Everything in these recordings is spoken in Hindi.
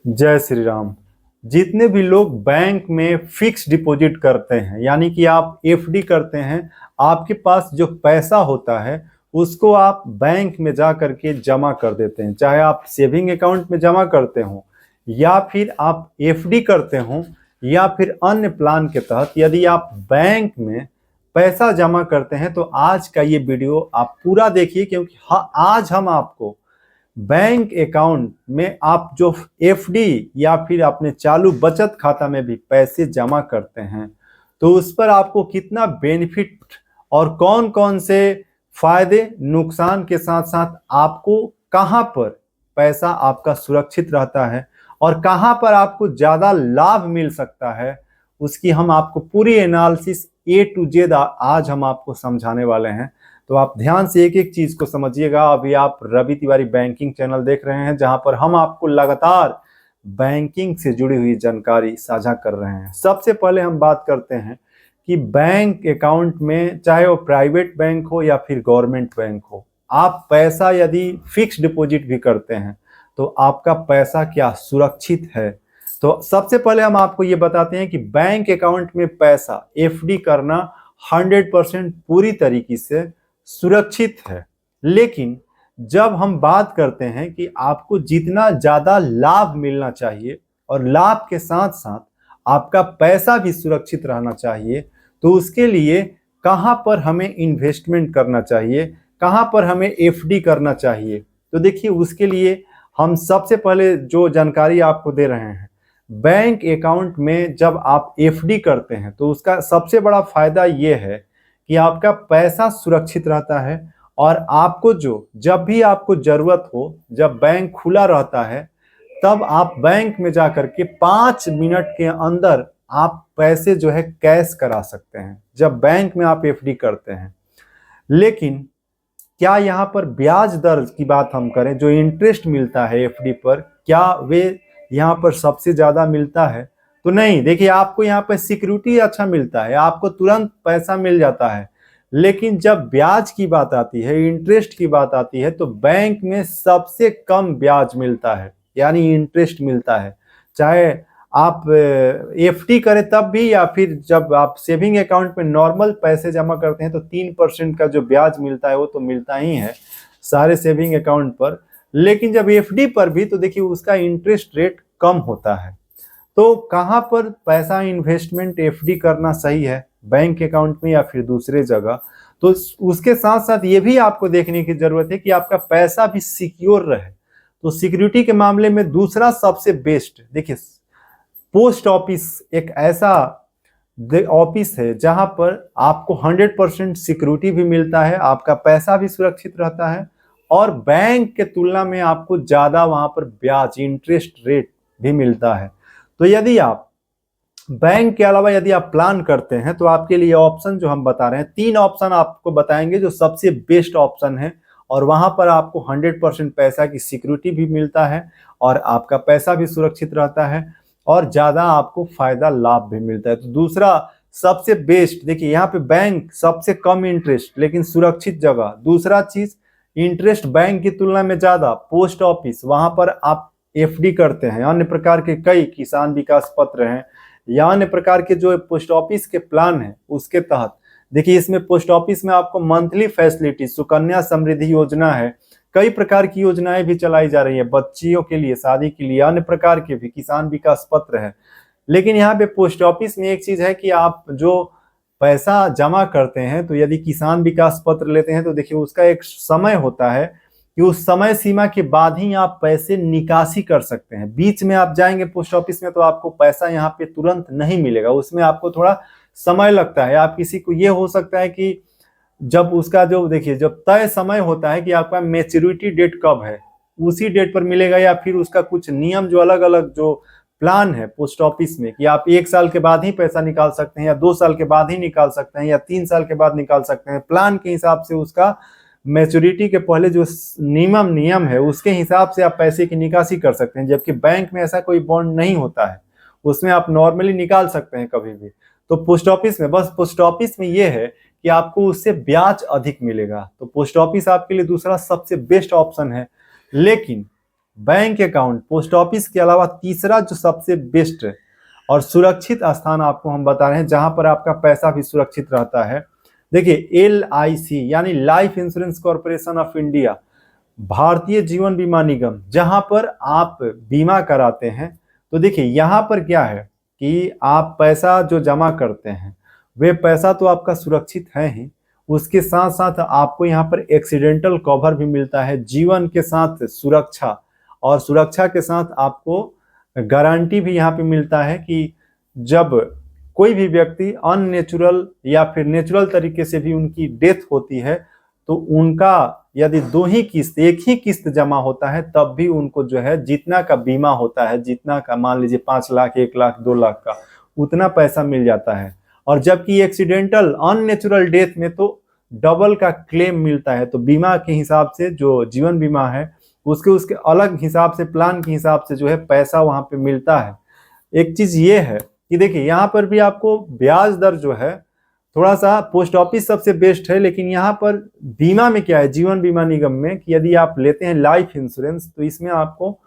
जय श्री राम। जितने भी लोग बैंक में फिक्स डिपॉजिट करते हैं, यानी कि आप एफडी करते हैं, आपके पास जो पैसा होता है उसको आप बैंक में जा करके जमा कर देते हैं। चाहे आप सेविंग अकाउंट में जमा करते हो या फिर आप एफडी करते हो या फिर अन्य प्लान के तहत यदि आप बैंक में पैसा जमा करते हैं, तो आज का ये वीडियो आप पूरा देखिए, क्योंकि आज हम आपको बैंक अकाउंट में आप जो एफडी या फिर अपने चालू बचत खाता में भी पैसे जमा करते हैं, तो उस पर आपको कितना बेनिफिट और कौन कौन से फायदे नुकसान के साथ साथ आपको कहां पर पैसा आपका सुरक्षित रहता है और कहां पर आपको ज्यादा लाभ मिल सकता है, उसकी हम आपको पूरी एनालिसिस ए टू जेड आज हम आपको समझाने वाले हैं। तो आप ध्यान से एक एक चीज को समझिएगा। अभी आप रवि तिवारी बैंकिंग चैनल देख रहे हैं, जहां पर हम आपको लगातार बैंकिंग से जुड़ी हुई जानकारी साझा कर रहे हैं। सबसे पहले हम बात करते हैं कि बैंक अकाउंट में, चाहे वो प्राइवेट बैंक हो या फिर गवर्नमेंट बैंक हो, आप पैसा यदि फिक्स डिपॉजिट भी करते हैं तो आपका पैसा क्या सुरक्षित है। तो सबसे पहले हम आपको ये बताते हैं कि बैंक अकाउंट में पैसा एफडी करना 100% पूरी तरीके से सुरक्षित है। लेकिन जब हम बात करते हैं कि आपको जितना ज्यादा लाभ मिलना चाहिए और लाभ के साथ साथ आपका पैसा भी सुरक्षित रहना चाहिए, तो उसके लिए कहां पर हमें इन्वेस्टमेंट करना चाहिए, कहां पर हमें एफडी करना चाहिए। तो देखिए, उसके लिए हम सबसे पहले जो जानकारी आपको दे रहे हैं, बैंक अकाउंट में जब आप एफडी करते हैं तो उसका सबसे बड़ा फायदा ये है कि आपका पैसा सुरक्षित रहता है और आपको जब भी आपको जरूरत हो, जब बैंक खुला रहता है, तब आप बैंक में जाकर के 5 मिनट के अंदर आप पैसे कैश करा सकते हैं, जब बैंक में आप एफडी करते हैं। लेकिन क्या यहाँ पर ब्याज दर की बात हम करें, जो इंटरेस्ट मिलता है एफडी पर, क्या वे यहाँ पर सबसे ज्यादा मिलता है? तो नहीं। देखिए, आपको यहाँ पर सिक्योरिटी अच्छा मिलता है, आपको तुरंत पैसा मिल जाता है। लेकिन जब ब्याज की बात आती है, इंटरेस्ट की बात आती है, तो बैंक में सबसे कम ब्याज मिलता है, यानी इंटरेस्ट मिलता है। चाहे आप एफडी करें तब भी, या फिर जब आप सेविंग अकाउंट में नॉर्मल पैसे जमा करते हैं तो 3% का जो ब्याज मिलता है वो तो मिलता ही है सारे सेविंग अकाउंट पर। लेकिन जब एफडी पर भी, तो देखिए उसका इंटरेस्ट रेट कम होता है। तो कहां पर पैसा इन्वेस्टमेंट एफडी करना सही है, बैंक अकाउंट में या फिर दूसरे जगह? तो उसके साथ साथ ये भी आपको देखने की जरूरत है कि आपका पैसा भी सिक्योर रहे। तो सिक्योरिटी के मामले में दूसरा सबसे बेस्ट, देखिए, पोस्ट ऑफिस एक ऐसा ऑफिस है जहां पर आपको 100% सिक्योरिटी भी मिलता है, आपका पैसा भी सुरक्षित रहता है और बैंक के तुलना में आपको ज्यादा वहां पर ब्याज, इंटरेस्ट रेट भी मिलता है। तो यदि आप बैंक के अलावा यदि आप प्लान करते हैं, तो आपके लिए ऑप्शन जो हम बता रहे हैं, 3 ऑप्शन आपको बताएंगे जो सबसे बेस्ट ऑप्शन है, और वहां पर आपको 100% पैसा की सिक्योरिटी भी मिलता है और आपका पैसा भी सुरक्षित रहता है और ज्यादा आपको फायदा लाभ भी मिलता है। तो दूसरा सबसे बेस्ट, देखिए यहाँ पे बैंक सबसे कम इंटरेस्ट लेकिन सुरक्षित जगह। दूसरा चीज, इंटरेस्ट बैंक की तुलना में ज्यादा, पोस्ट ऑफिस, वहां पर आप एफडी करते हैं, अन्य प्रकार के कई किसान विकास पत्र हैं या अन्य प्रकार के जो पोस्ट ऑफिस के प्लान है उसके तहत। देखिए, इसमें पोस्ट ऑफिस में आपको मंथली फैसिलिटी, सुकन्या समृद्धि योजना है, कई प्रकार की योजनाएं भी चलाई जा रही है बच्चियों के लिए, शादी के लिए, अन्य प्रकार के भी किसान विकास पत्र है। लेकिन यहाँ पे पोस्ट ऑफिस में एक चीज है कि आप जो पैसा जमा करते हैं, तो यदि किसान विकास पत्र लेते हैं तो देखिए उसका एक समय होता है कि उस समय सीमा के बाद ही आप पैसे निकासी कर सकते हैं। बीच में आप जाएंगे पोस्ट ऑफिस में तो आपको पैसा यहाँ पे तुरंत नहीं मिलेगा, उसमें आपको थोड़ा समय लगता है। आप किसी को, ये हो सकता है कि जब उसका देखिए, जब तय समय होता है कि आपका मैच्योरिटी डेट कब है, उसी डेट पर मिलेगा, या फिर उसका कुछ नियम जो अलग अलग जो प्लान है पोस्ट ऑफिस में कि आप 1 साल के बाद ही पैसा निकाल सकते हैं या 2 साल के बाद ही निकाल सकते हैं या 3 साल के बाद निकाल सकते हैं, प्लान के हिसाब से उसका मैच्योरिटी के पहले जो नियम है उसके हिसाब से आप पैसे की निकासी कर सकते हैं। जबकि बैंक में ऐसा कोई बॉन्ड नहीं होता है, उसमें आप नॉर्मली निकाल सकते हैं कभी भी। तो पोस्ट ऑफिस में, बस पोस्ट ऑफिस में ये है कि आपको उससे ब्याज अधिक मिलेगा। तो पोस्ट ऑफिस आपके लिए दूसरा सबसे बेस्ट ऑप्शन है। लेकिन बैंक अकाउंट पोस्ट ऑफिस के अलावा तीसरा जो सबसे बेस्ट और सुरक्षित स्थान आपको हम बता रहे हैं जहां पर आपका पैसा भी सुरक्षित रहता है। देखिए LIC यानी life insurance corporation of India, Bharatiya Jeevan बीमा निगम, जहां पर आप बीमा कराते हैं। तो देखिए यहाँ पर क्या है कि आप पैसा जो जमा करते हैं वे पैसा तो आपका सुरक्षित है ही, उसके साथ साथ आपको यहाँ पर एक्सीडेंटल कवर भी मिलता है, जीवन के साथ सुरक्षा, और सुरक्षा के साथ आपको गारंटी भी यहाँ पे मिलता है कि जब कोई भी व्यक्ति अननेचुरल या फिर नेचुरल तरीके से भी उनकी डेथ होती है तो उनका यदि दो ही किस्त, एक ही किस्त जमा होता है तब भी उनको जो है जितना का बीमा होता है, जितना का मान लीजिए 5 लाख 1 लाख 2 लाख का, उतना पैसा मिल जाता है। और जबकि एक्सीडेंटल अननेचुरल डेथ में तो डबल का क्लेम मिलता है। तो बीमा के हिसाब से जो जीवन बीमा है उसके अलग हिसाब से, प्लान के हिसाब से जो है पैसा वहां पे मिलता है। एक चीज ये है कि देखिए यहाँ पर भी आपको ब्याज दर जो है थोड़ा सा, पोस्ट ऑफिस सबसे बेस्ट है, लेकिन यहाँ पर बीमा में क्या है, जीवन बीमा निगम में, कि यदि आप लेते हैं लाइफ इंश्योरेंस तो इसमें आपको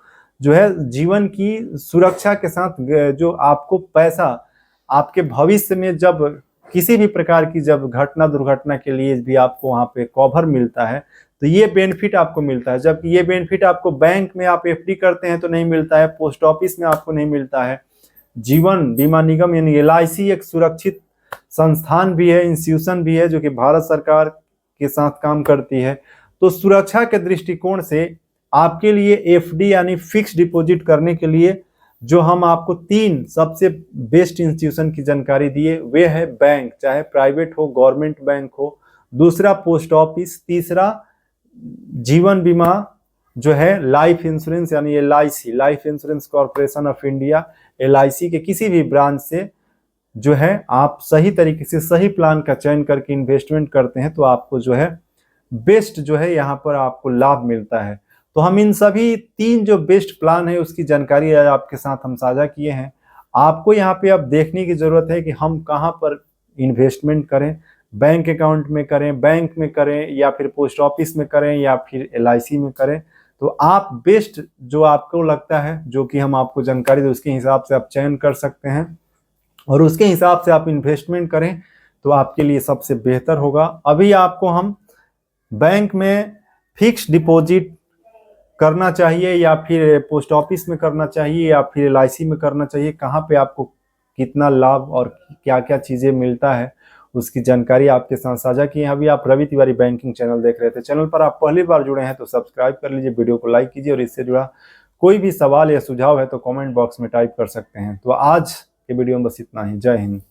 जो है जीवन की सुरक्षा के साथ जो आपको पैसा आपके भविष्य में जब किसी भी प्रकार की जब घटना दुर्घटना के लिए भी आपको वहां पे कवर मिलता है तो ये बेनिफिट आपको मिलता है। जबकि ये बेनिफिट आपको बैंक में आप FD करते हैं तो नहीं मिलता है, पोस्ट ऑफिस में आपको नहीं मिलता है। जीवन बीमा निगम यानी LIC एक सुरक्षित संस्थान भी है, इंस्टीट्यूशन भी है जो कि भारत सरकार के साथ काम करती है। तो सुरक्षा के दृष्टिकोण से आपके लिए FD यानी फिक्स डिपॉजिट करने के लिए जो हम आपको 3 सबसे बेस्ट इंस्टीट्यूशन की जानकारी दिए वे है बैंक, चाहे प्राइवेट हो गवर्नमेंट बैंक हो, दूसरा पोस्ट ऑफिस, तीसरा जीवन बीमा जो है लाइफ इंश्योरेंस यानी LIC life insurance corporation of India, LIC के किसी भी ब्रांच से जो है आप सही तरीके से सही प्लान का चयन करके इन्वेस्टमेंट करते हैं तो आपको जो है बेस्ट जो है यहाँ पर आपको लाभ मिलता है। तो हम इन सभी 3 जो बेस्ट प्लान है उसकी जानकारी आज आपके साथ हम साझा किए हैं। आपको यहाँ पे अब देखने की जरूरत है कि हम कहाँ पर इन्वेस्टमेंट करें, बैंक अकाउंट में करें, बैंक में करें, या फिर पोस्ट ऑफिस में करें, या फिर LIC में करें। तो आप बेस्ट जो आपको लगता है, जो कि हम आपको जानकारी दें, उसके हिसाब से आप चयन कर सकते हैं और उसके हिसाब से आप इन्वेस्टमेंट करें तो आपके लिए सबसे बेहतर होगा। अभी आपको हम बैंक में फिक्स डिपॉजिट करना चाहिए या फिर पोस्ट ऑफिस में करना चाहिए या फिर LIC में करना चाहिए, कहाँ पे आपको कितना लाभ और क्या क्या चीज़ें मिलता है उसकी जानकारी आपके साथ साझा की है। अभी आप रवि तिवारी बैंकिंग चैनल देख रहे थे। चैनल पर आप पहली बार जुड़े हैं तो सब्सक्राइब कर लीजिए, वीडियो को लाइक कीजिए और इससे जुड़ा कोई भी सवाल या सुझाव है तो कमेंट बॉक्स में टाइप कर सकते हैं। तो आज के वीडियो में बस इतना ही। जय हिंद।